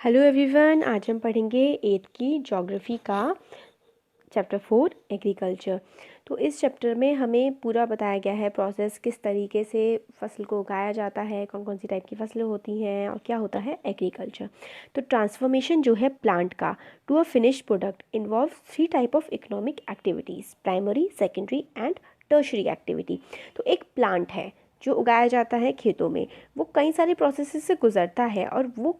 Hello everyone, आज हम पढ़ेंगे 8th की ज्योग्राफी का चैप्टर 4 एग्रीकल्चर। तो इस चैप्टर में हमें पूरा बताया गया है प्रोसेस, किस तरीके से फसल को उगाया जाता है, कौन कौन सी टाइप की फसलें होती हैं और क्या होता है एग्रीकल्चर। तो ट्रांसफॉर्मेशन जो है प्लांट का to a finish product involve 3 type of economic activities, primary, secondary and tertiary activity. तो एक प्लांट है जो उगाया जाता है खेतों में, वो कई सारे प्रोसेस से गुजरता है और वो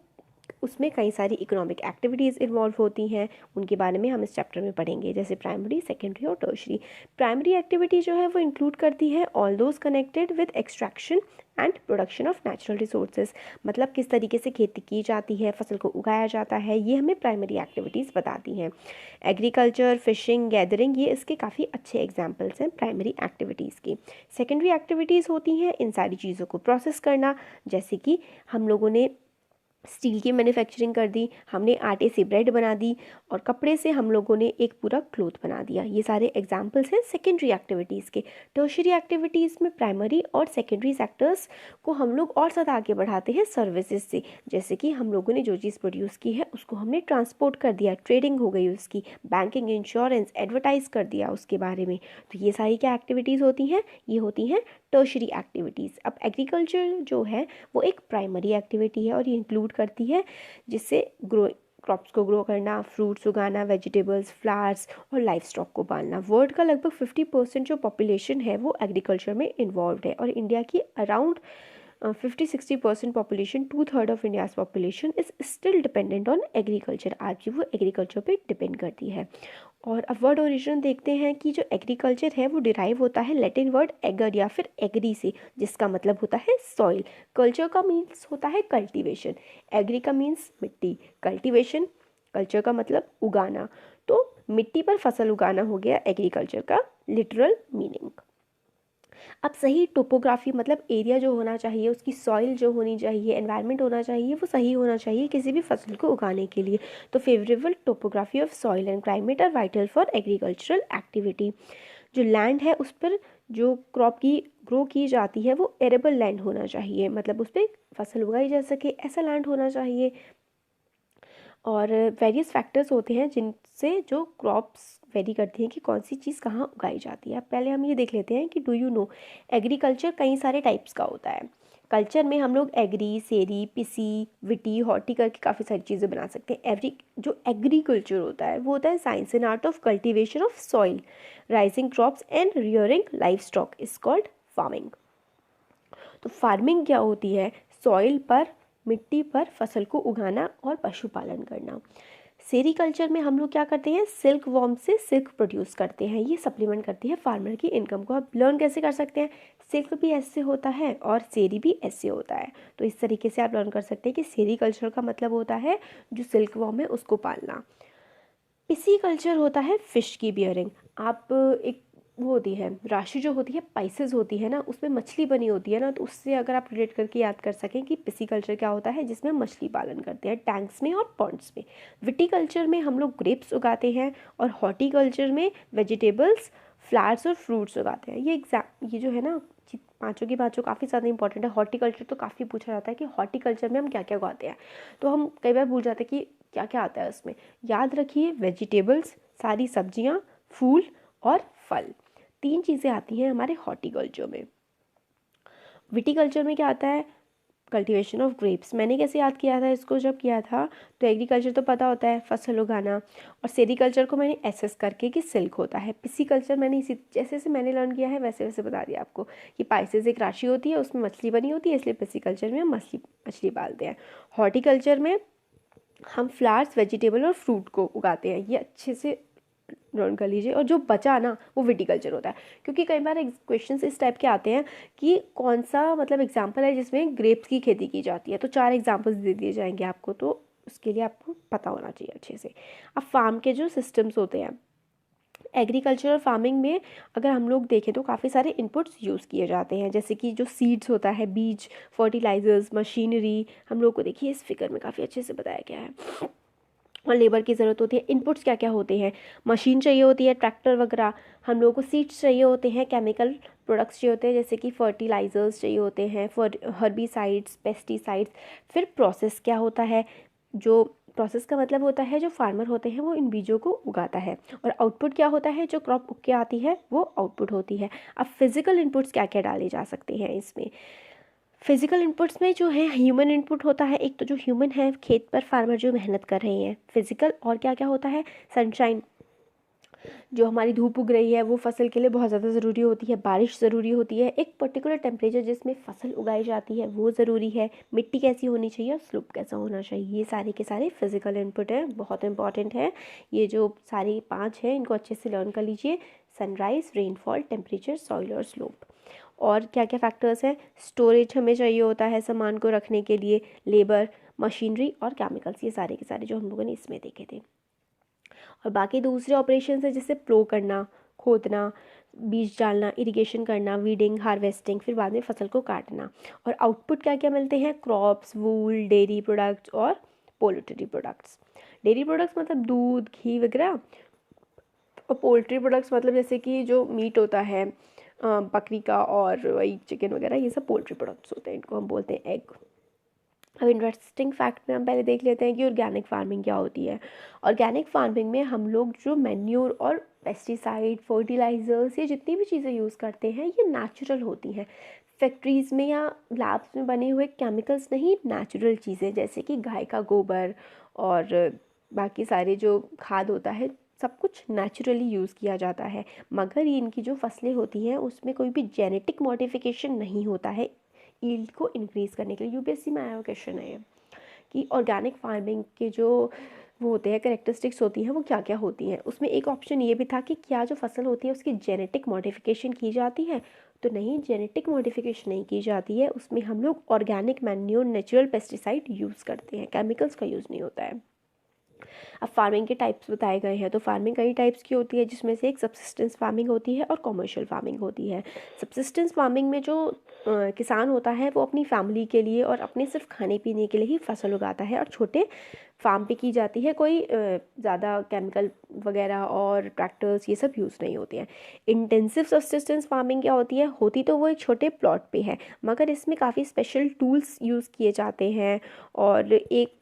उसमें कई सारी इकोनॉमिक एक्टिविटीज़ इन्वॉल्व होती हैं। उनके बारे में हम इस चैप्टर में पढ़ेंगे, जैसे प्राइमरी, सेकेंडरी और टर्शरी। प्राइमरी एक्टिविटी जो है वो इंक्लूड करती है all those connected with extraction and production of natural resources. मतलब किस तरीके से खेती की जाती है, फसल को उगाया जाता है, ये हमें प्राइमरी एक्टिविटीज़ बताती हैं। एग्रीकल्चर, फिशिंग, गैदरिंग, ये इसके काफ़ी अच्छे एग्जाम्पल्स हैं प्राइमरी एक्टिविटीज़ की। सेकेंडरी एक्टिविटीज़ होती हैं इन सारी चीज़ों को प्रोसेस करना, जैसे कि हम लोगों ने स्टील की मैन्युफैक्चरिंग कर दी, हमने आटे से ब्रेड बना दी और कपड़े से हम लोगों ने एक पूरा क्लोथ बना दिया। ये सारे एग्जाम्पल्स हैं सेकेंडरी एक्टिविटीज़ के। टर्शरी एक्टिविटीज़ में प्राइमरी और सेकेंडरी सेक्टर्स को हम लोग और ज़्यादा आगे बढ़ाते हैं सर्विसेज से, जैसे कि हम लोगों ने जो चीज़ प्रोड्यूस की है उसको हमने ट्रांसपोर्ट कर दिया, ट्रेडिंग हो गई उसकी, बैंकिंग, इंश्योरेंस, एडवर्टाइज कर दिया उसके बारे में। तो ये सारी क्या एक्टिविटीज़ होती हैं, ये होती हैं टर्शरी एक्टिविटीज़। अब एग्रीकल्चर जो है वो एक प्राइमरी एक्टिविटी है और ये इंक्लूड करती है जिससे क्रॉप्स को ग्रो करना, फ्रूट्स उगाना, वेजिटेबल्स, फ्लावर्स और लाइफ स्टॉक को पालना। वर्ल्ड का लगभग 50% जो पॉपुलेशन है वो एग्रीकल्चर में इन्वॉल्व है और इंडिया की around 50-60% population, 2/3 of India's population is still dependent on agriculture. आज भी वो एग्रीकल्चर पे डिपेंड करती है। और अब वर्ड ओरिजिन देखते हैं कि जो एग्रीकल्चर है वो डिराइव होता है लैटिन वर्ड एगर या फिर एग्री से, जिसका मतलब होता है सॉइल। कल्चर का मीन्स होता है कल्टीवेशन, एग्री का मीन्स मिट्टी, कल्टीवेशन कल्चर का मतलब उगाना। तो मिट्टी पर फसल उगाना हो गया एग्रीकल्चर का लिटरल मीनिंग। अब सही टोपोग्राफी मतलब एरिया जो होना चाहिए, उसकी सॉइल जो होनी चाहिए, एनवायरनमेंट होना चाहिए, वो सही होना चाहिए किसी भी फसल को उगाने के लिए। तो favourable topography of soil and climate are vital for agricultural activity. जो लैंड है उस पर जो क्रॉप की ग्रो की जाती है वो एरेबल लैंड होना चाहिए, मतलब उस पर फसल उगाई जा सके ऐसा लैंड होना चाहिए। और वेरियस फैक्टर्स होते हैं जिनसे जो क्रॉप्स वेरी करती हैं कि कौन सी चीज़ कहाँ उगाई जाती है। पहले हम ये देख लेते हैं कि डू यू नो एग्रीकल्चर कई सारे टाइप्स का होता है। कल्चर में हम लोग एग्री, सेरी, पिसी, विटी, हॉर्टी करके काफ़ी सारी चीज़ें बना सकते हैं। जो एग्रीकल्चर होता है वो होता है science and art of cultivation of soil, rising crops and rearing life stock is called farming. तो फार्मिंग क्या होती है, सॉइल पर, मिट्टी पर फसल को उगाना और पशुपालन करना। सेरीकल्चर में हम लोग क्या करते हैं, सिल्क वॉर्म से सिल्क प्रोड्यूस करते हैं, ये सप्लीमेंट करती है फार्मर की इनकम को। आप लर्न कैसे कर सकते हैं, सिल्क भी ऐसे होता है और सेरी भी ऐसे होता है। तो इस तरीके से आप लर्न कर सकते हैं कि सेरीकल्चर का मतलब होता है जो सिल्क वॉर्म है उसको पालना। पिसीकल्चर होता है फिश की बियरिंग। आप एक वो होती है राशि जो होती है, पाइसेस होती है ना, उसमें मछली बनी होती है ना, तो उससे अगर आप रिलेट करके याद कर सकें कि पिसीकल्चर क्या होता है, जिसमें मछली पालन करते हैं टैंक्स में और पॉन्ड्स में। विटीकल्चर में हम लोग ग्रेप्स उगाते हैं और हॉर्टिकल्चर में वेजिटेबल्स, फ्लावर्स और फ्रूट्स उगाते हैं। ये जो है ना, पाँचों की पाँचों काफ़ी ज़्यादा इंपॉर्टेंट है। हॉर्टिकल्चर तो काफ़ी पूछा जाता है कि हॉर्टिकल्चर में हम क्या क्या उगाते हैं, तो हम कई बार भूल जाते हैं कि क्या क्या आता है उसमें। याद रखिए, वेजिटेबल्स, सारी सब्जियां, फूल और फल, 3 चीज़ें आती हैं हमारे हॉर्टिकल्चर में। विटीकल्चर में क्या आता है, कल्टीवेशन ऑफ ग्रेप्स। मैंने कैसे याद किया था इसको, जब किया था तो एग्रीकल्चर तो पता होता है फसल उगाना, और सेरीकल्चर को मैंने एसेस करके कि सिल्क होता है। पिसीकल्चर मैंने इसी जैसे जैसे मैंने लर्न किया है वैसे वैसे बता दिया आपको कि पाइसेस एक राशि होती है, उसमें मछली बनी होती है, इसलिए पिसीकल्चर में हम मछली पालते हैं। हॉर्टिकल्चर में हम फ्लावर्स, वेजिटेबल और फ्रूट को उगाते हैं, ये अच्छे से लर्न कर लीजिए। और जो बचा ना वो विटीकल्चर होता है, क्योंकि कई बार क्वेश्चंस इस टाइप के आते हैं कि कौन सा मतलब एग्जांपल है जिसमें ग्रेप्स की खेती की जाती है, तो 4 एग्जांपल्स दे दिए जाएंगे आपको, तो उसके लिए आपको पता होना चाहिए अच्छे से। अब फार्म के जो सिस्टम्स होते हैं, एग्रीकल्चरल फार्मिंग में अगर हम लोग देखें तो काफ़ी सारे इनपुट्स यूज़ किए जाते हैं, जैसे कि जो सीड्स होता है, बीज, फर्टिलाइजर्स, मशीनरी, हम लोग को देखिए इस फिगर में काफ़ी अच्छे से बताया गया है। और लेबर की ज़रूरत होती है। इनपुट्स क्या क्या होते हैं, मशीन चाहिए होती है, ट्रैक्टर वगैरह, हम लोगों को सीड्स चाहिए होते हैं, केमिकल प्रोडक्ट्स चाहिए होते हैं जैसे कि फर्टिलाइजर्स चाहिए होते हैं, हर्बिसाइड्स, पेस्टिसाइड्स। फिर प्रोसेस क्या होता है, जो प्रोसेस का मतलब होता है जो फार्मर होते हैं वो इन बीजों को उगाता है, और आउटपुट क्या होता है, जो क्रॉप उग के आती है वो आउटपुट होती है। अब फिजिकल इनपुट्स क्या क्या डाले जा सकते हैं इसमें। फिजिकल इनपुट्स में जो है ह्यूमन इनपुट होता है, एक तो जो ह्यूमन है खेत पर फार्मर जो मेहनत कर रहे हैं फिजिकल, और क्या क्या होता है, सनशाइन, जो हमारी धूप उग रही है वो फसल के लिए बहुत ज़्यादा ज़रूरी होती है, बारिश ज़रूरी होती है, एक पर्टिकुलर टेम्परेचर जिसमें फसल उगाई जाती है वो ज़रूरी है, मिट्टी कैसी होनी चाहिए और स्लोप कैसा होना चाहिए, ये सारे के सारे फिजिकल इनपुट हैं, बहुत इंपॉर्टेंट है। ये जो सारी 5 हैं इनको अच्छे से लर्न कर लीजिए, सनराइज़, रेनफॉल, टेम्परेचर, सॉइल और स्लोप। और क्या क्या फैक्टर्स हैं, स्टोरेज हमें चाहिए होता है सामान को रखने के लिए, लेबर, मशीनरी और केमिकल्स, ये सारे के सारे जो हम लोगों ने इसमें देखे थे। और बाकी दूसरे ऑपरेशन है जैसे प्लो करना, खोदना, बीज डालना, इरिगेशन करना, वीडिंग, हार्वेस्टिंग, फिर बाद में फसल को काटना। और आउटपुट क्या क्या मिलते हैं, क्रॉप्स, वूल, डेयरी प्रोडक्ट्स और पोल्ट्री प्रोडक्ट्स। डेयरी प्रोडक्ट्स मतलब दूध, घी वगैरह, और पोल्ट्री प्रोडक्ट्स मतलब जैसे कि जो मीट होता है बकरी का और वही चिकन वगैरह, ये सब पोल्ट्री प्रोडक्ट्स होते हैं, इनको हम बोलते हैं एग। अब इंटरेस्टिंग फैक्ट में हम पहले देख लेते हैं कि ऑर्गेनिक फार्मिंग क्या होती है। ऑर्गेनिक फार्मिंग में हम लोग जो मैन्योर और पेस्टिसाइड, फर्टिलाइज़र्स, ये जितनी भी चीज़ें यूज़ करते हैं ये नेचुरल होती हैं। फैक्ट्रीज़ में या लैब्स में बने हुए केमिकल्स नहीं, नेचुरल चीज़ें जैसे कि गाय का गोबर और बाकी सारे जो खाद होता है सब कुछ नेचुरली यूज़ किया जाता है। मगर इनकी जो फसलें होती हैं उसमें कोई भी जेनेटिक मॉडिफिकेशन नहीं होता है यील्ड को इंक्रीज़ करने के लिए। यूपीएससी में आया हुआ क्वेश्चन है ये कि ऑर्गेनिक फार्मिंग के जो वो होते हैं कैरेक्टरिस्टिक्स होती हैं वो क्या क्या होती हैं। उसमें एक ऑप्शन ये भी था कि क्या जो फसल होती है उसकी जेनेटिक मॉडिफिकेशन की जाती है, तो नहीं, जेनेटिक मॉडिफिकेशन नहीं की जाती है, उसमें हम लोग organic manure, natural pesticide use करते हैं, केमिकल्स का यूज़ नहीं होता है। अब फार्मिंग के टाइप्स बताए गए हैं, तो फार्मिंग कई टाइप्स की होती है जिसमें से एक सब्सिस्टेंस फार्मिंग होती है और कॉमर्शियल फार्मिंग होती है। सब्सिस्टेंस फार्मिंग में जो किसान होता है वो अपनी फैमिली के लिए और अपने सिर्फ खाने पीने के लिए ही फसल उगाता है और छोटे फार्म पे की जाती है, कोई ज़्यादा केमिकल वगैरह और ट्रैक्टर्स ये सब यूज़ नहीं होते हैं। इंटेंसिव सब्सिस्टेंस फार्मिंग क्या होती है, होती तो वो एक छोटे प्लॉट पे है मगर इसमें काफ़ी स्पेशल टूल्स यूज़ किए जाते हैं, और एक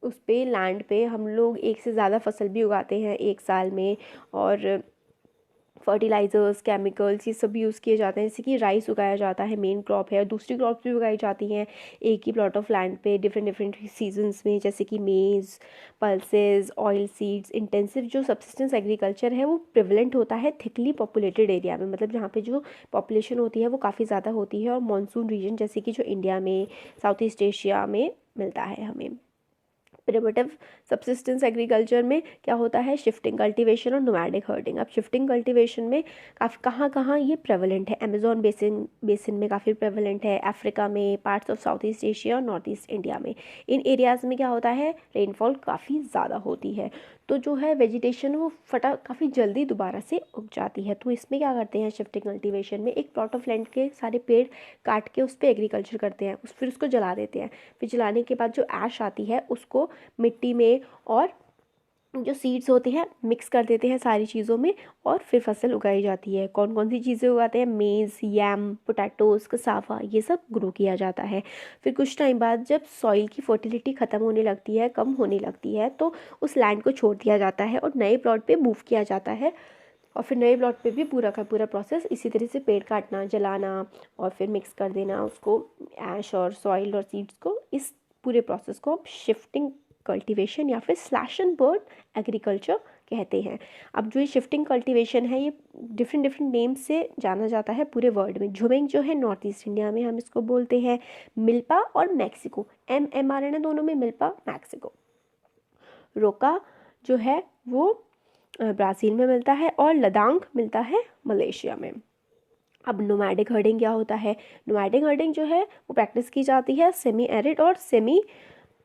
उस पे लैंड पे हम लोग एक से ज़्यादा फसल भी उगाते हैं एक साल में, और फर्टिलाइज़र्स, केमिकल्स ये सब यूज़ किए जाते हैं। जैसे कि राइस उगाया जाता है, मेन क्रॉप है, और दूसरी क्रॉप्स भी उगाई जाती हैं एक ही प्लॉट ऑफ लैंड पे डिफरेंट डिफरेंट सीजन्स में, जैसे कि मेज़, पल्सेस, ऑयल सीड्स। इंटेंसिव जो सबसिस्टेंस एग्रीकल्चर है वो प्रिवलेंट होता है थिकली पॉपुलेटेड एरिया में, मतलब जहाँ पे जो पॉपुलेशन होती है वो काफ़ी ज़्यादा होती है, और मॉनसून रीजन जैसे कि जो इंडिया में, साउथ ईस्ट एशिया में मिलता है हमें। प्रिमिटिव सब्सिस्टेंस एग्रीकल्चर में क्या होता है, शिफ्टिंग कल्टीवेशन और नोमैडिक हर्डिंग। अब शिफ्टिंग कल्टीवेशन में काफ़ी कहाँ कहाँ ये प्रेवलेंट है, अमेजोन बेसिन में काफ़ी प्रेवलेंट है, अफ्रीका में, parts of south east Asia और नॉर्थ ईस्ट इंडिया में। इन एरियाज़ में क्या होता है, रेनफॉल काफ़ी ज़्यादा होती है, तो जो है वेजिटेशन वो काफ़ी जल्दी दोबारा से उग जाती है। तो इसमें क्या करते हैं, शिफ्टिंग कल्टीवेशन में एक प्लॉट ऑफ लैंड के सारे पेड़ काट के उस पर एग्रीकल्चर करते हैं, फिर उसको जला देते हैं, फिर जलाने के बाद जो ऐश आती है उसको मिट्टी में और जो सीड्स होते हैं मिक्स कर देते हैं सारी चीज़ों में, और फिर फसल उगाई जाती है। कौन कौन सी चीज़ें उगाते हैं, मेज़, यैम, पोटैटोज़, कसावा, ये सब ग्रो किया जाता है। फिर कुछ टाइम बाद जब सॉइल की फर्टिलिटी ख़त्म होने लगती है, कम होने लगती है, तो उस लैंड को छोड़ दिया जाता है और नए प्लॉट पे मूव किया जाता है, और फिर नए प्लॉट पे भी पूरा का पूरा प्रोसेस इसी तरह से पेड़ काटना, जलाना और फिर मिक्स कर देना उसको, ऐश और सॉइल और सीड्स को, इस पूरे प्रोसेस को हम शिफ्टिंग कल्टीवेशन या फिर स्लैश एंड बर्न एग्रीकल्चर कहते हैं। अब जो ये शिफ्टिंग कल्टीवेशन है ये डिफरेंट डिफरेंट नेम से जाना जाता है पूरे वर्ल्ड में। झुमिंग जो है नॉर्थ ईस्ट इंडिया में हम इसको बोलते हैं, मिल्पा और मैक्सिको, MMRNA दोनों में, मिल्पा, मैक्सिको। रोका जो है वो ब्राज़ील में मिलता है, और लद्दाख मिलता है मलेशिया में। अब नोमैडिक हर्डिंग क्या होता है, नोमैडिक हर्डिंग जो है वो प्रैक्टिस की जाती है सेमी एरिड और सेमी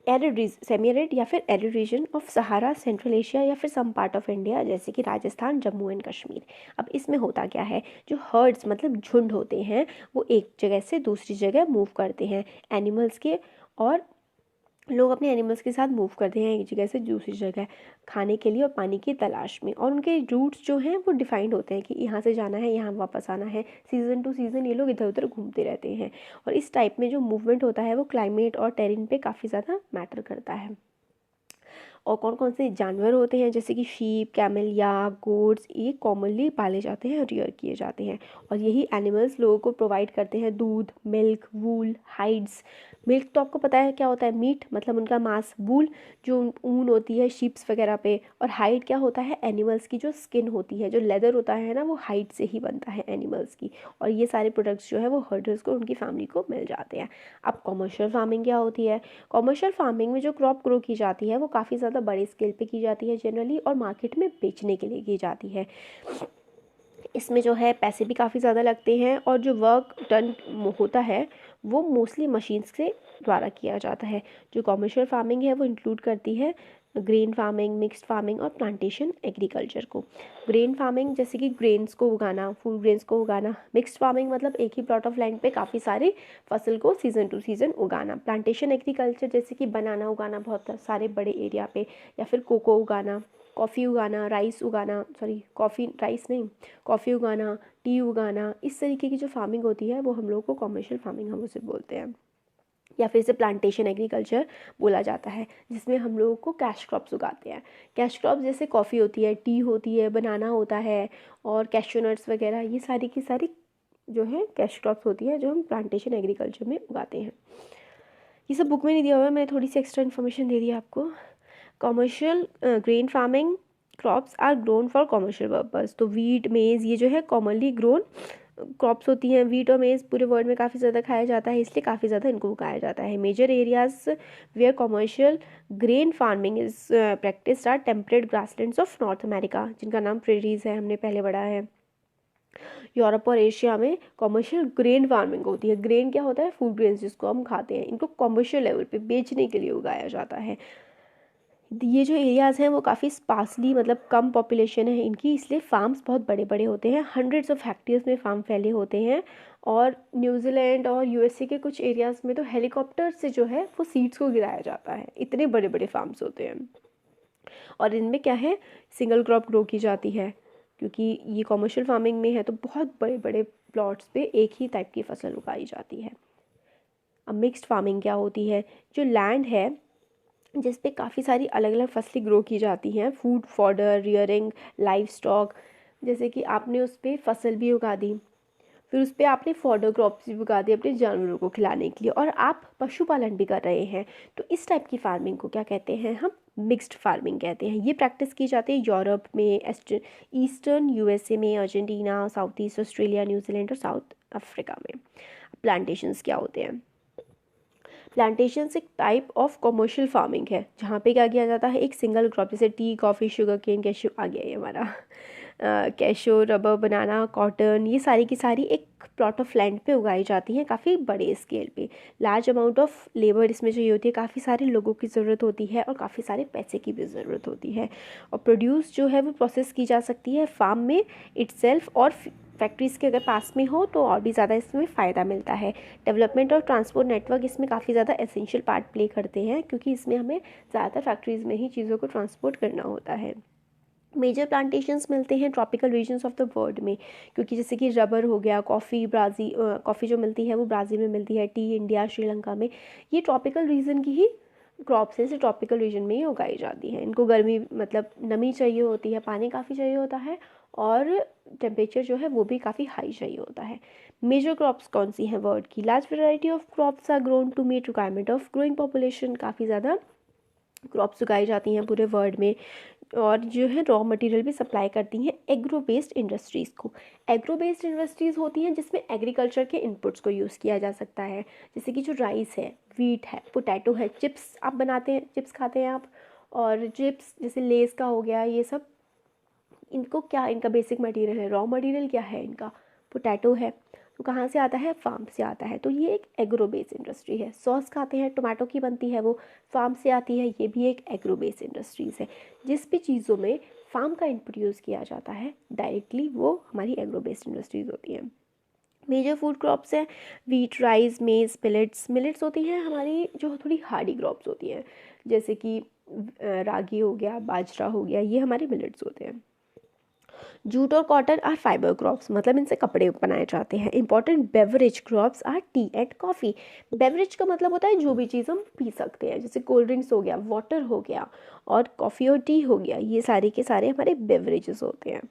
एरिड या फिर arid region of Sahara, central Asia या फिर सम पार्ट ऑफ इंडिया जैसे कि राजस्थान, जम्मू एंड कश्मीर। अब इसमें होता क्या है, जो हर्ड्स मतलब झुंड होते हैं वो एक जगह से दूसरी जगह मूव करते हैं एनिमल्स के, और लोग अपने एनिमल्स के साथ मूव करते हैं एक जगह से दूसरी जगह खाने के लिए और पानी की तलाश में, और उनके रूट्स जो हैं वो डिफाइंड होते हैं कि यहाँ से जाना है, यहाँ वापस आना है, सीज़न टू सीज़न ये लोग इधर उधर घूमते रहते हैं। और इस टाइप में जो मूवमेंट होता है वो क्लाइमेट और टेरेन पे काफ़ी ज़्यादा मैटर करता है। और कौन कौन से जानवर होते हैं, जैसे कि शीप, कैमल या गोट्स, ये कॉमनली पाले जाते हैं, रियर किए जाते हैं। और यही एनिमल्स लोगों को प्रोवाइड करते हैं दूध, मिल्क, वूल, हाइड्स। मिल्क तो आपको पता है क्या होता है, मीट मतलब उनका मांस। वूल जो ऊन होती है शीप्स वगैरह पे। और हाइड क्या होता है, एनिमल्स की जो स्किन होती है, जो लेदर होता है ना, वो हाइड से ही बनता है एनिमल्स की। और ये सारे प्रोडक्ट्स जो है वो हर्डर्स को, उनकी फैमिली को मिल जाते हैं। अब कॉमर्शियल फार्मिंग क्या होती है? कॉमर्शियल फार्मिंग में जो क्रॉप ग्रो की जाती है वो काफ़ी ज़्यादा बड़े स्केल पे की जाती है जनरली, और मार्केट में बेचने के लिए की जाती है। इसमें जो है पैसे भी काफ़ी ज़्यादा लगते हैं, और जो वर्क डन होता है वो मोस्टली मशीन्स के द्वारा किया जाता है। जो कॉमर्शियल फार्मिंग है वो इंक्लूड करती है ग्रेन फार्मिंग, मिक्स्ड फार्मिंग और प्लांटेशन एग्रीकल्चर को। ग्रेन फार्मिंग जैसे कि ग्रेन्स को उगाना, फूड ग्रेन्स को उगाना। मिक्स्ड फार्मिंग मतलब एक ही प्लॉट ऑफ लैंड पे काफ़ी सारे फसल को सीज़न टू सीज़न उगाना। प्लांटेशन एग्रीकल्चर जैसे कि बनाना उगाना बहुत सारे बड़े एरिया पे, या फिर कोको उगाना, कॉफ़ी उगाना, राइस उगाना, सॉरी कॉफ़ी राइस नहीं, कॉफ़ी उगाना, टी उगाना। इस तरीके की जो फार्मिंग होती है वो हम लोग को कॉमर्शियल फार्मिंग हम उसे बोलते हैं। या फिर इसे प्लांटेशन एग्रीकल्चर बोला जाता है, जिसमें हम लोगों को कैश क्रॉप्स उगाते हैं। कैश क्रॉप्स जैसे कॉफ़ी होती है, टी होती है, बनाना होता है, और कैश्यू नट्स वगैरह, ये सारी की सारी जो है कैश क्रॉप्स होती है जो हम प्लांटेशन एग्रीकल्चर में उगाते हैं। ये सब बुक में नहीं दिया हुआ है, मैंने थोड़ी सी एक्स्ट्रा इन्फॉर्मेशन दे दी आपको। Commercial grain farming crops are grown for commercial purpose. तो वीट, मेज़, ये जो है कॉमनली ग्रोन क्रॉप्स होती हैं। वीट और मेज़ पूरे वर्ल्ड में काफ़ी ज़्यादा खाया जाता है, इसलिए काफ़ी ज़्यादा इनको उगाया जाता है। Major areas where commercial grain farming is practice are temperate grasslands of North America, जिनका नाम प्रेरीज है, हमने पहले पढ़ा है। यूरोप और एशिया में कॉमर्शियल ग्रेन फार्मिंग होती है। ग्रेन क्या होता है, फूड ग्रेन्स जिसको हम खाते हैं। इनको कॉमर्शियल लेवल पे बेचने के लिए उगाया जाता है। ये जो एरियाज़ हैं वो काफ़ी स्पार्सली, मतलब कम पॉपुलेशन है इनकी, इसलिए फार्म्स बहुत बड़े बड़े होते हैं। हंड्रेड्स ऑफ हेक्टेयर्स में फार्म फैले होते हैं। और न्यूजीलैंड और यूएसए के कुछ एरियाज़ में तो हेलीकॉप्टर से जो है वो सीड्स को गिराया जाता है, इतने बड़े बड़े फार्म्स होते हैं। और इनमें क्या है, सिंगल क्रॉप ग्रो की जाती है, क्योंकि ये कॉमर्शियल फार्मिंग में है तो बहुत बड़े बड़े प्लॉट्स पे एक ही टाइप की फसल उगाई जाती है। अब मिक्स्ड फार्मिंग क्या होती है? जो लैंड है जिस पे काफ़ी सारी अलग अलग फसलें ग्रो की जाती हैं, food, fodder, rearing, live stock, जैसे कि आपने उस पर फसल भी उगा दी, फिर उस पर आपने फॉडर क्रॉप्स भी उगा दी अपने जानवरों को खिलाने के लिए, और आप पशुपालन भी कर रहे हैं। तो इस टाइप की फार्मिंग को क्या कहते हैं हम? मिक्स्ड फार्मिंग कहते हैं। ये प्रैक्टिस की जाती है यूरोप में, ईस्टर्न यूएसए में, Argentina, south east Australia, New Zealand और साउथ अफ्रीका में। प्लांटेशंस क्या होते हैं? प्लांटेशन एक टाइप ऑफ कॉमर्शियल फार्मिंग है, जहाँ पे क्या किया जाता है, एक सिंगल क्रॉप, जैसे tea, coffee, sugar cane, cashew, आ गया ये हमारा कैशू, रबर, बनाना, कॉटन, ये सारी की सारी एक प्लॉट ऑफ लैंड पे उगाई जाती हैं, काफ़ी बड़े स्केल पे। लार्ज अमाउंट ऑफ लेबर इसमें चाहिए होती है, काफ़ी सारे लोगों की ज़रूरत होती है, और काफ़ी सारे पैसे की भी ज़रूरत होती है। और प्रोड्यूस जो है वो प्रोसेस की जा सकती है फार्म में इटसेल्फ, और फैक्ट्रीज़ के अगर पास में हो तो और भी ज़्यादा इसमें फ़ायदा मिलता है। डेवलपमेंट और ट्रांसपोर्ट नेटवर्क इसमें काफ़ी ज़्यादा एसेंशियल पार्ट प्ले करते हैं, क्योंकि इसमें हमें ज़्यादातर फैक्ट्रीज़ में ही चीज़ों को ट्रांसपोर्ट करना होता है। मेजर प्लांटेशंस मिलते हैं tropical regions of the world में, क्योंकि जैसे कि रबर हो गया, कॉफ़ी, ब्राज़ील, कॉफ़ी जो मिलती है वो ब्राज़ील में मिलती है, टी इंडिया, श्रीलंका में। ये ट्रॉपिकल रीजन की ही क्रॉप्स हैं, ट्रॉपिकल रीजन में ही उगाई जाती हैं। इनको गर्मी, मतलब नमी चाहिए होती है, पानी काफ़ी चाहिए होता है, और टेम्परेचर जो है वो भी काफ़ी हाई चाहिए होता है। मेजर क्रॉप्स कौन सी हैं वर्ल्ड की? Large variety of crops are grown to meet requirement of growing population. काफ़ी ज़्यादा क्रॉप्स उगाई जाती हैं पूरे वर्ल्ड में, और जो है रॉ मटेरियल भी सप्लाई करती हैं एग्रो बेस्ड इंडस्ट्रीज़ को। एग्रो बेस्ड इंडस्ट्रीज़ होती हैं जिसमें एग्रीकल्चर के इनपुट्स को यूज़ किया जा सकता है, जैसे कि जो राइस है, वीट है, पोटैटो है, चिप्स आप बनाते हैं, चिप्स खाते हैं आप, और चिप्स जैसे लेस का हो गया, ये सब इनको क्या, इनका बेसिक मटेरियल है, रॉ मटेरियल क्या है इनका? पोटैटो है। तो कहाँ से आता है? फार्म से आता है। तो ये एक एग्रो बेस्ड इंडस्ट्री है। सॉस खाते हैं, टोमेटो की बनती है, वो फार्म से आती है, ये भी एक एग्रो बेस्ड इंडस्ट्रीज़ है। जिस भी चीज़ों में फार्म का इनपुट यूज़ किया जाता है डायरेक्टली, वो हमारी एग्रो बेस्ड इंडस्ट्रीज़ होती हैं। मेजर फूड क्रॉप्स हैं वीट, राइस, मेज, मिलेट्स। मिलेट्स होती हैं हमारी जो थोड़ी हार्डी क्रॉप्स होती हैं, जैसे कि रागी हो गया, बाजरा हो गया, ये हमारे मिलेट्स होते हैं। जूट और कॉटन आर फाइबर क्रॉप्स, मतलब इनसे कपड़े बनाए जाते हैं। Important beverage crops R T and coffee. Beverage का मतलब होता है जो भी चीज़ हम पी सकते हैं, जैसे कोल्ड ड्रिंक्स हो गया, वाटर हो गया, और कॉफ़ी और टी हो गया, ये सारे के सारे हमारे बेवरेजेस होते हैं।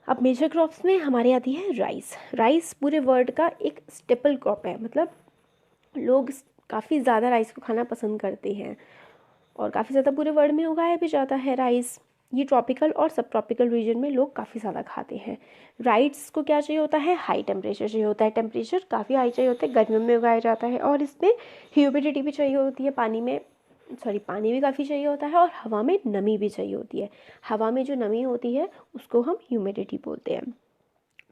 अब मेजर क्रॉप्स में हमारे आती है राइस। राइस पूरे वर्ल्ड का एक स्टेपल क्रॉप है, मतलब लोग काफ़ी ज़्यादा राइस को खाना पसंद करते हैं और काफ़ी ज़्यादा पूरे वर्ल्ड में उगाया भी जाता है राइस। ये ट्रॉपिकल और सब ट्रॉपिकल रीजन में लोग काफ़ी ज़्यादा खाते हैं। राइस को क्या चाहिए होता है, हाई टेम्परेचर चाहिए होता है, टेम्परेचर काफ़ी हाई चाहिए होता है, गर्मियों में उगाया जाता है, और इसमें ह्यूमिडिटी भी चाहिए होती है, पानी भी काफ़ी चाहिए होता है, और हवा में नमी भी चाहिए होती है। हवा में जो नमी होती है उसको हम ह्यूमिडिटी बोलते हैं।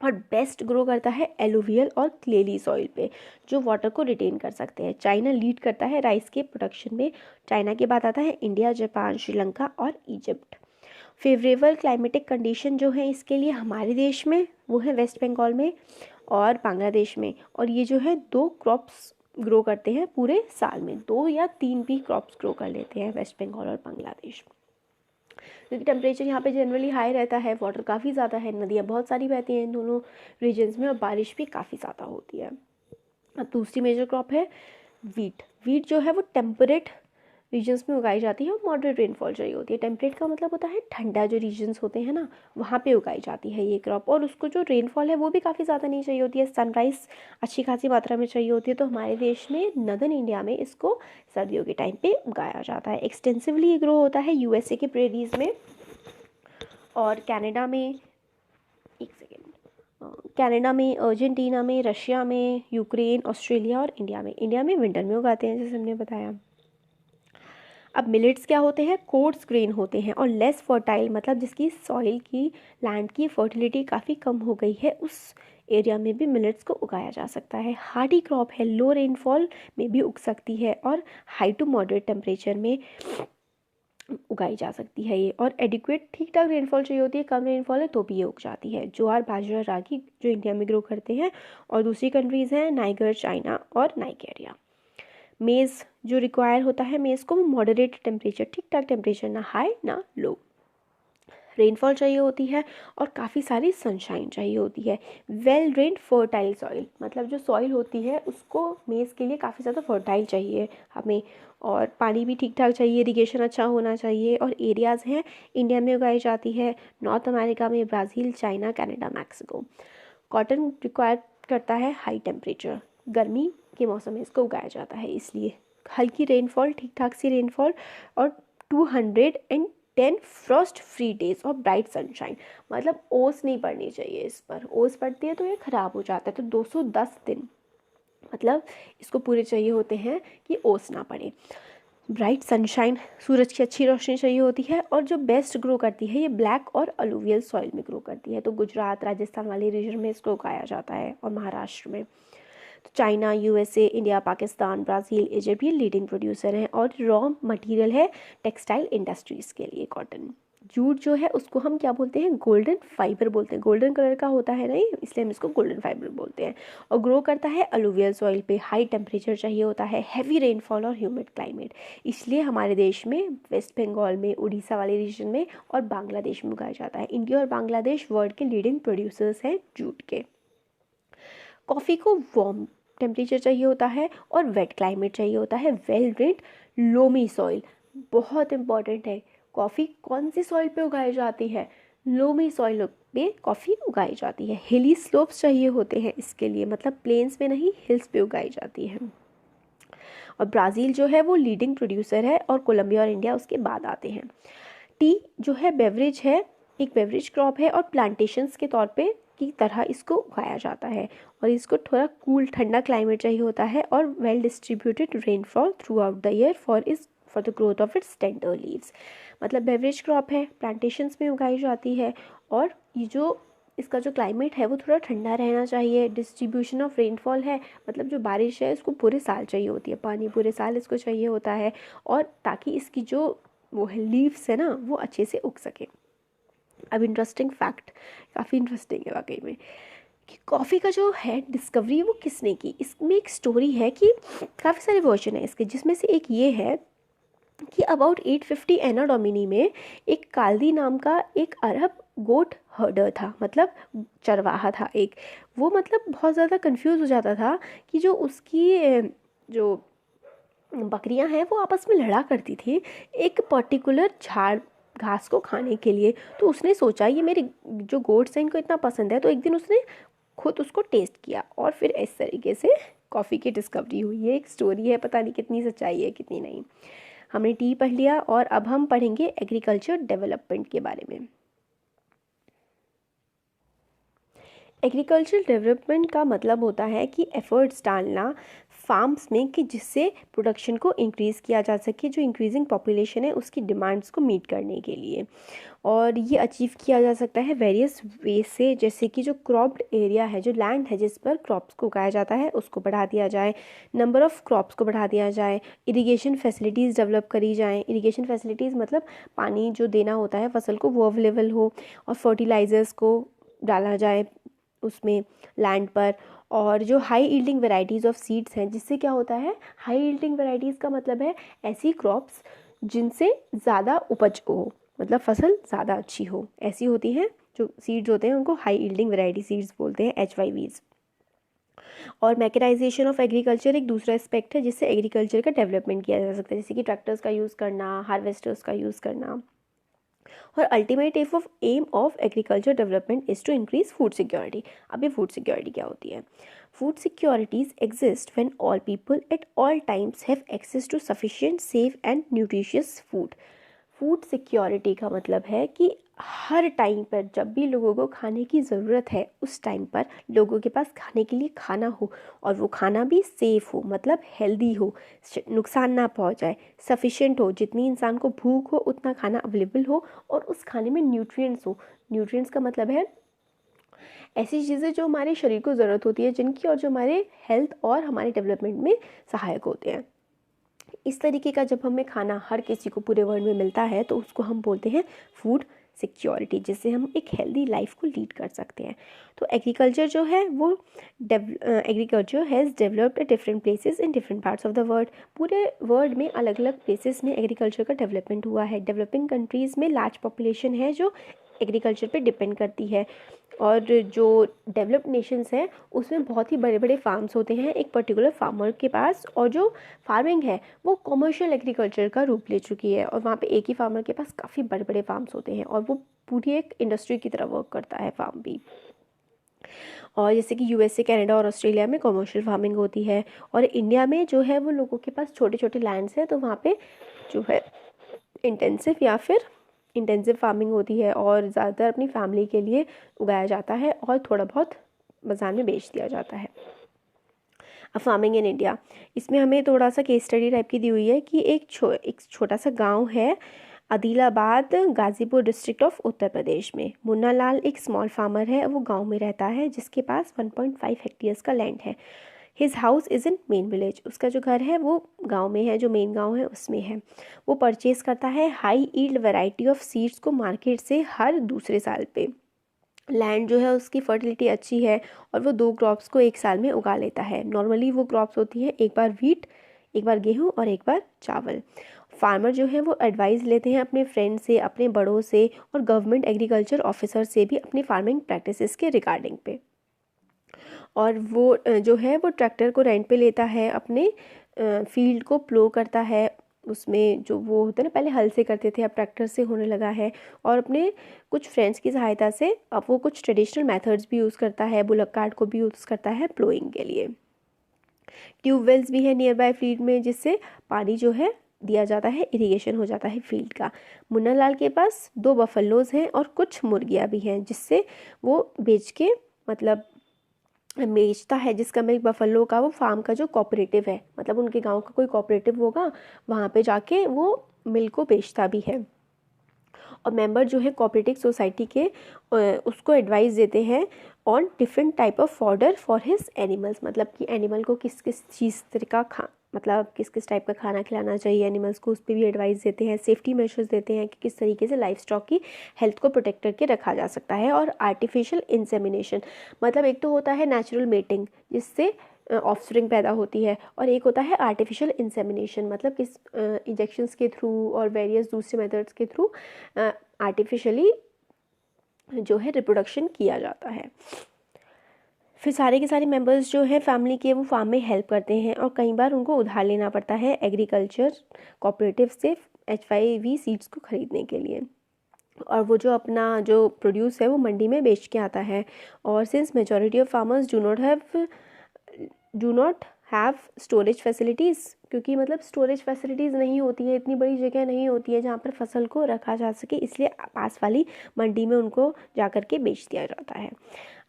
और बेस्ट ग्रो करता है एलुवियल और क्लेली सॉइल पे, जो वाटर को रिटेन कर सकते हैं। चाइना लीड करता है राइस के प्रोडक्शन में। चाइना के बाद आता है इंडिया, जापान, श्रीलंका और इजिप्ट। फेवरेबल क्लाइमेटिक कंडीशन जो है इसके लिए हमारे देश में वो है वेस्ट बंगाल में और बांग्लादेश में। और ये जो है 2 क्रॉप्स ग्रो करते हैं पूरे साल में, 2 या 3 भी क्रॉप्स ग्रो कर लेते हैं वेस्ट बंगाल और बांग्लादेश। क्योंकि टेम्परेचर यहाँ पे जनरली हाई रहता है, वाटर काफ़ी ज़्यादा है, नदियाँ बहुत सारी बहती हैं इन दोनों रीजन्स में, और बारिश भी काफ़ी ज़्यादा होती है। अब दूसरी मेजर क्रॉप है वीट। वीट जो है वो टेम्परेट रीजन्स में उगाई जाती है और मॉडरेट रेनफॉल चाहिए होती है। टेम्परेट का मतलब होता है ठंडा जो रीजन्स होते हैं ना, वहाँ पे उगाई जाती है ये क्रॉप, और उसको जो रेनफॉल है वो भी काफ़ी ज़्यादा नहीं चाहिए होती है, सनराइज़ अच्छी खासी मात्रा में चाहिए होती है। तो हमारे देश में नदर्न इंडिया में इसको सर्दियों के टाइम पे उगाया जाता है। एक्सटेंसिवली ग्रो होता है यूएसए के प्रेरीज में और कनाडा में, कनाडा में, अर्जेंटीना में, रशिया में, यूक्रेन, ऑस्ट्रेलिया और इंडिया में विंटर में उगाते हैं, जैसे हमने बताया। अब मिलेट्स क्या होते हैं, कोर्स ग्रेन होते हैं और लेस फर्टाइल, मतलब जिसकी सॉइल की, लैंड की फर्टिलिटी काफ़ी कम हो गई है, उस एरिया में भी मिलेट्स को उगाया जा सकता है। हार्डी क्रॉप है, लो रेनफॉल में भी उग सकती है और हाई टू मॉडरेट टेम्परेचर में उगाई जा सकती है ये, और एडिक्वेट ठीक ठाक रेनफॉल चाहिए होती है, कम रेनफॉल है तो भी ये उग जाती है। ज्वार, बाजरा, रागी जो इंडिया में ग्रो करते हैं, और दूसरी कंट्रीज़ हैं नाइगर, चाइना और नाइजीरिया। मेज़ जो रिक्वायर होता है, मेज़ को मॉडरेट टेम्परेचर, ठीक ठाक टेम्परेचर, ना हाई ना लो, रेनफॉल चाहिए होती है और काफ़ी सारी सनशाइन चाहिए होती है। वेल ड्रेन्ड फर्टाइल सॉइल, मतलब जो सॉइल होती है उसको मेज़ के लिए काफ़ी ज़्यादा फर्टाइल चाहिए हमें, और पानी भी ठीक ठाक चाहिए, इरिगेशन अच्छा होना चाहिए। और एरियाज़ हैं इंडिया में उगाई जाती है, नॉर्थ अमेरिका में Brazil, China, Canada, Mexico. Cotton require करता है हाई टेम्परेचर, गर्मी के मौसम में इसको उगाया जाता है, इसलिए हल्की रेनफॉल, ठीक ठाक सी रेनफॉल, और 210 फ्रॉस्ट फ्री डेज और ब्राइट सनशाइन, मतलब ओस नहीं पड़नी चाहिए इस पर, ओस पड़ती है तो ये ख़राब हो जाता है। तो 210 दिन मतलब इसको पूरे चाहिए होते हैं कि ओस ना पड़े। ब्राइट सनशाइन, सूरज की अच्छी रोशनी चाहिए होती है, और जो बेस्ट ग्रो करती है ये ब्लैक और अलुवियल सॉइल में ग्रो करती है। तो गुजरात, राजस्थान वाले रीजन में इसको उगाया जाता है, और महाराष्ट्र में। तो China, USA, India, Pakistan, Brazil, Egypt ये लीडिंग प्रोड्यूसर हैं, और रॉ मटेरियल है टेक्सटाइल इंडस्ट्रीज़ के लिए कॉटन। जूट जो है उसको हम क्या बोलते हैं, गोल्डन फाइबर बोलते हैं, गोल्डन कलर का होता है नहीं, इसलिए हम इसको गोल्डन फाइबर बोलते हैं। और ग्रो करता है अलुवियल सॉइल पे, हाई टेम्परेचर चाहिए होता है, हैवी रेनफॉल और ह्यूमिड क्लाइमेट, इसलिए हमारे देश में वेस्ट बंगाल में, उड़ीसा वाले रीजन में और बांग्लादेश में उगाया जाता है। इंडिया और बांग्लादेश वर्ल्ड के लीडिंग प्रोड्यूसर्स हैं जूट के। कॉफ़ी को वार्म टेम्परेचर चाहिए होता है और वेट क्लाइमेट चाहिए होता है, वेल ड्रेन्ड लोमी सॉइल, बहुत इंपॉर्टेंट है। कॉफ़ी कौन सी सॉइल पे उगाई जाती है, लोमी सॉइल पे कॉफ़ी उगाई जाती है। हिली स्लोप्स चाहिए होते हैं इसके लिए, मतलब प्लेन्स में नहीं, हिल्स पे उगाई जाती है। और ब्राज़ील जो है वो लीडिंग प्रोड्यूसर है, और कोलंबिया और इंडिया उसके बाद आते हैं। टी जो है बेवरेज है, एक बेवरेज क्रॉप है, और प्लांटेशंस के तौर पे की तरह इसको उगाया जाता है, और इसको थोड़ा कूल ठंडा क्लाइमेट चाहिए होता है, और well distributed rainfall through out the year for the growth of its tender leaves. मतलब बेवरेज क्रॉप है, प्लांटेशंस में उगाई जाती है, और ये जो इसका जो क्लाइमेट है वो थोड़ा ठंडा रहना चाहिए। डिस्ट्रीब्यूशन ऑफ रेनफॉल है, मतलब जो बारिश है इसको पूरे साल चाहिए होती है, पानी पूरे साल इसको चाहिए होता है, और ताकि इसकी जो वो है लीव्स है ना वो अच्छे से उग सके। अब इंटरेस्टिंग फैक्ट, काफ़ी इंटरेस्टिंग है वाकई में, कि कॉफ़ी का जो है डिस्कवरी वो किसने की। इसमें एक स्टोरी है कि काफ़ी सारे वर्जन है इसके, जिसमें से एक ये है कि अबाउट 850 एना डोमिनी में एक काल्दी नाम का एक अरब गोट हर्डर था, मतलब चरवाहा था एक। वो मतलब बहुत ज़्यादा कंफ्यूज हो जाता था कि जो उसकी जो बकरियां हैं वो आपस में लड़ा करती थी एक पर्टिकुलर झाड़ घास को खाने के लिए। तो उसने सोचा ये मेरे जो गोट्स हैं इनको इतना पसंद है, तो एक दिन उसने खुद उसको टेस्ट किया और फिर इस तरीके से कॉफ़ी की डिस्कवरी हुई। ये एक स्टोरी है, पता नहीं कितनी सच्चाई है कितनी नहीं। हमने टी पढ़ लिया और अब हम पढ़ेंगे एग्रीकल्चर डेवलपमेंट के बारे में। एग्रीकल्चर डेवलपमेंट का मतलब होता है कि एफर्ट्स डालना फार्म्स में कि जिससे प्रोडक्शन को इंक्रीज़ किया जा सके, जो इंक्रीजिंग पॉपुलेशन है उसकी डिमांड्स को मीट करने के लिए। और ये अचीव किया जा सकता है वेरियस वे से, जैसे कि जो क्रॉप्ड एरिया है, जो लैंड है जिस पर क्रॉप्स को उगाया जाता है उसको बढ़ा दिया जाए, नंबर ऑफ़ क्रॉप्स को बढ़ा दिया जाए, इरिगेशन फैसिलिटीज़ डेवलप करी जाएँ। इरिगेशन फैसिलिटीज़ मतलब पानी जो देना होता है फसल को वो अवेलेबल हो, और फर्टिलाइज़र्स को डाला जाए उसमें लैंड पर। और जो high yielding varieties of seeds हैं, जिससे क्या होता है, हाई यील्डिंग वेराइटीज़ का मतलब है ऐसी क्रॉप्स जिनसे ज़्यादा उपज हो, मतलब फसल ज़्यादा अच्छी हो, ऐसी होती हैं जो सीड्स होते हैं उनको हाई यील्डिंग वेराइटी सीड्स बोलते हैं, HYVs। और मैकेनाइजेशन ऑफ एग्रीकल्चर एक दूसरा एस्पेक्ट है जिससे एग्रीकल्चर का डेवलपमेंट किया जा सकता है, जैसे कि ट्रैक्टर्स का यूज़ करना, हार्वेस्टर्स का यूज़ करना। और ultimate aim of agriculture development is to increase food security. अब ये फूड सिक्योरिटी क्या होती है? Food securities exist when all people at all times have access to sufficient, safe and nutritious food. Food security का मतलब है कि हर time पर जब भी लोगों को खाने की ज़रूरत है उस टाइम पर लोगों के पास खाने के लिए खाना हो, और वो खाना भी सेफ़ हो, मतलब हेल्दी हो, नुकसान ना पहुंचाए, सफिशिएंट हो, जितनी इंसान को भूख हो उतना खाना अवेलेबल हो, और उस खाने में न्यूट्रिएंट्स हो। न्यूट्रिएंट्स का मतलब है ऐसी चीज़ें जो हमारे शरीर को ज़रूरत होती है जिनकी, और जो हमारे हेल्थ और हमारे डेवलपमेंट में सहायक होते हैं। इस तरीके का जब हमें खाना हर किसी को पूरे वर्ल्ड में मिलता है तो उसको हम बोलते हैं फूड सिक्योरिटी, जिससे हम एक हेल्दी लाइफ को लीड कर सकते हैं। तो एग्रीकल्चर जो है वो agriculture has developed at different places in different parts of the world. पूरे वर्ल्ड में अलग अलग प्लेसेस में एग्रीकल्चर का डेवलपमेंट हुआ है। डेवलपिंग कंट्रीज़ में लार्ज पॉपुलेशन है जो एग्रीकल्चर पे डिपेंड करती है, और जो डेवलप्ड नेशंस हैं उसमें बहुत ही बड़े बड़े फार्म्स होते हैं एक पर्टिकुलर फार्मर के पास, और जो फार्मिंग है वो कमर्शियल एग्रीकल्चर का रूप ले चुकी है, और वहाँ पे एक ही फार्मर के पास काफ़ी बड़े बड़े फार्म्स होते हैं, और वो पूरी एक इंडस्ट्री की तरह वर्क करता है फार्म भी। और जैसे कि USA, कनाडा और ऑस्ट्रेलिया में कमर्शियल फार्मिंग होती है, और इंडिया में जो है वो लोगों के पास छोटे छोटे लैंड्स हैं, तो वहाँ पे जो है इंटेंसिव फार्मिंग होती है, और ज़्यादातर अपनी फैमिली के लिए उगाया जाता है और थोड़ा बहुत बाज़ार में बेच दिया जाता है। अब फार्मिंग इन इंडिया, इसमें हमें थोड़ा सा केस स्टडी टाइप की दी हुई है कि एक छोटा सा गांव है आदिलाबाद, गाज़ीपुर डिस्ट्रिक्ट ऑफ उत्तर प्रदेश में। मुन्ना लाल एक स्मॉल फार्मर है, वो गांव में रहता है जिसके पास 1.5 हेक्टेयर्स का लैंड है। His house is in main village, उसका जो घर है वो गांव में है, जो मेन गांव है उसमें है। वो परचेज़ करता है high yield variety of seeds को मार्केट से हर दूसरे साल पे। लैंड जो है उसकी फर्टिलिटी अच्छी है, और वो 2 क्रॉप्स को एक साल में उगा लेता है। नॉर्मली वो क्रॉप्स होती हैं एक बार व्हीट, एक बार गेहूँ और एक बार चावल। फार्मर जो है वो एडवाइस लेते हैं अपने फ्रेंड से, अपने बड़ों से, और गवर्नमेंट एग्रीकल्चर ऑफिसर से भी अपनी फार्मिंग प्रैक्टिसेस के रिगार्डिंग पे। और वो जो है वो ट्रैक्टर को रेंट पे लेता है, अपने फील्ड को प्लो करता है। उसमें जो वो होते हैं ना, पहले हल से करते थे अब ट्रैक्टर से होने लगा है, और अपने कुछ फ्रेंड्स की सहायता से अब वो कुछ ट्रेडिशनल मेथड्स भी यूज़ करता है, बुलक कार्ट को भी यूज़ करता है प्लोइंग के लिए। ट्यूबवेल्स भी है नियर बाय फील्ड में, जिससे पानी जो है दिया जाता है, इरिगेशन हो जाता है फील्ड का। मुन्ना लाल के पास 2 बफलोज हैं और कुछ मुर्गियाँ भी हैं, जिससे वो बेच के मतलब बेचता है, जिसका मिल्क बफलो का वो फार्म का जो कोऑपरेटिव है, मतलब उनके गांव का कोई कोऑपरेटिव होगा, वहाँ पे जाके वो मिल्क को बेचता भी है। और मेंबर जो है कोऑपरेटिव सोसाइटी के उसको एडवाइस देते हैं on different type of fodder for his animals, मतलब कि एनिमल को किस किस चीज़ का मतलब किस किस टाइप का खाना खिलाना चाहिए एनिमल्स को, उस पर भी एडवाइस देते हैं। सेफ्टी मेजर्स देते हैं कि किस तरीके से लाइफ स्टॉक की हेल्थ को प्रोटेक्ट करके रखा जा सकता है। और आर्टिफिशियल इंसेमिनेशन, मतलब एक तो होता है नेचुरल मेटिंग, जिससे ऑफस्प्रिंग पैदा होती है। और एक होता है आर्टिफिशियल इंसेमिनेशन, मतलब किस इंजेक्शंस के थ्रू और वेरियस दूसरे मेथड्स के थ्रू आर्टिफिशियली जो है रिप्रोडक्शन किया जाता है। फिर सारे के सारे मेंबर्स जो है फैमिली के वो फार्म में हेल्प करते हैं और कई बार उनको उधार लेना पड़ता है एग्रीकल्चर कोऑपरेटिव से HYV सीड्स को ख़रीदने के लिए। और वो जो अपना जो प्रोड्यूस है वो मंडी में बेच के आता है। और since majority of farmers do not have storage facilities, क्योंकि मतलब स्टोरेज फैसिलिटीज़ नहीं होती है, इतनी बड़ी जगह नहीं होती है जहाँ पर फसल को रखा जा सके, इसलिए पास वाली मंडी में उनको जा कर के बेच दिया जाता है।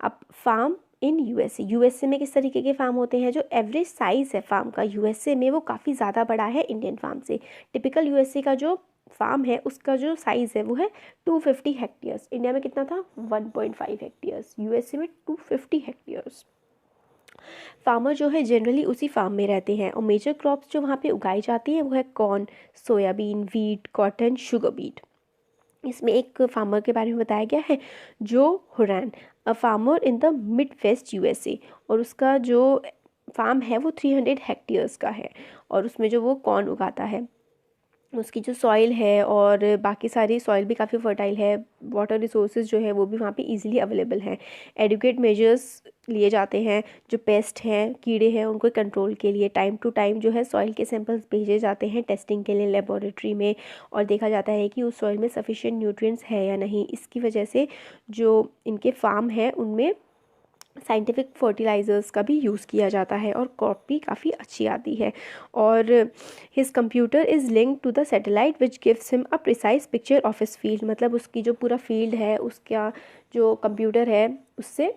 अब फार्म इन यूएसए में किस तरीके के फार्म होते हैं? जो एवरेज साइज़ है फार्म का यूएसए में वो काफ़ी ज़्यादा बड़ा है इंडियन फार्म से। टिपिकल यूएसए का जो फार्म है उसका जो साइज़ है वो है 250 हेक्टेयर्स। इंडिया में कितना था? 1.5 हेक्टेयर्स। यूएसए में 250 हेक्टेयर्स। फार्मर जो है जनरली उसी फार्म में रहते हैं और मेजर क्रॉप्स जो वहाँ पे उगाई जाती हैं वो है corn, soybean, wheat, cotton, sugar beet. इसमें एक फार्मर के बारे में बताया गया है जो हुरैन, a farmer in the mid west USA, और उसका जो फार्म है वो 300 हेक्टेयर्स का है और उसमें जो वो कॉर्न उगाता है। उसकी जो सॉइल है और बाकी सारी सॉइल भी काफ़ी फर्टाइल है, वाटर रिसोर्सेज जो है वो भी वहाँ पे इजीली अवेलेबल हैं। एडुकेट मेजर्स लिए जाते हैं, जो पेस्ट हैं, कीड़े हैं, उनको कंट्रोल के लिए टाइम टू टाइम जो है सॉइल के सैंपल्स भेजे जाते हैं टेस्टिंग के लिए लेबोरेटरी में, और देखा जाता है कि उस सॉइल में सफिशिएंट न्यूट्रिएंट्स है या नहीं। इसकी वजह से जो इनके फार्म है उनमें साइंटिफिक फर्टिलाइज़र्स का भी यूज़ किया जाता है और क्रॉप भी काफ़ी अच्छी आती है। और his computer is linked to the satellite which gives him a precise picture of his field, मतलब उसकी जो पूरा फील्ड है उसका जो कंप्यूटर है उससे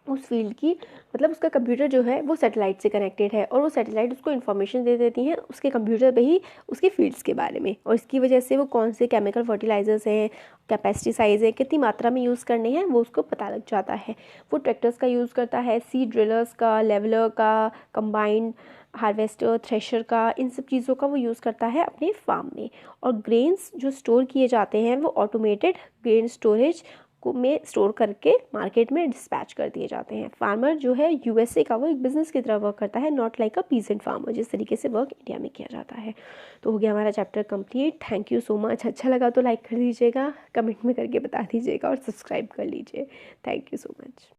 उस फील्ड की, मतलब उसका कंप्यूटर जो है वो सैटेलाइट से कनेक्टेड है और वो सैटेलाइट उसको इन्फॉर्मेशन दे देती हैं उसके कंप्यूटर पे ही उसकी फील्ड्स के बारे में। और इसकी वजह से वो कौन से केमिकल फर्टिलाइजर्स हैं, क्या पेस्टिसाइड्स हैं, कितनी मात्रा में यूज़ करने हैं, वो उसको पता लग जाता है। वो ट्रैक्टर्स का यूज़ करता है, सीड ड्रिलर्स का, लेवलर का, कंबाइंड हार्वेस्टर, थ्रेशर का, इन सब चीज़ों का वो यूज़ करता है अपने फार्म में। और ग्रेन्स जो स्टोर किए जाते हैं वो ऑटोमेटेड ग्रेन स्टोरेज में स्टोर करके मार्केट में डिस्पैच कर दिए जाते हैं। फार्मर जो है यूएसए का वो एक बिज़नेस की तरह वर्क करता है, not like a pheasant farmer जिस तरीके से वर्क इंडिया में किया जाता है। तो हो गया हमारा chapter complete. Thank you so much. अच्छा लगा तो लाइक कर दीजिएगा, कमेंट में करके बता दीजिएगा और सब्सक्राइब कर लीजिए। Thank you so much.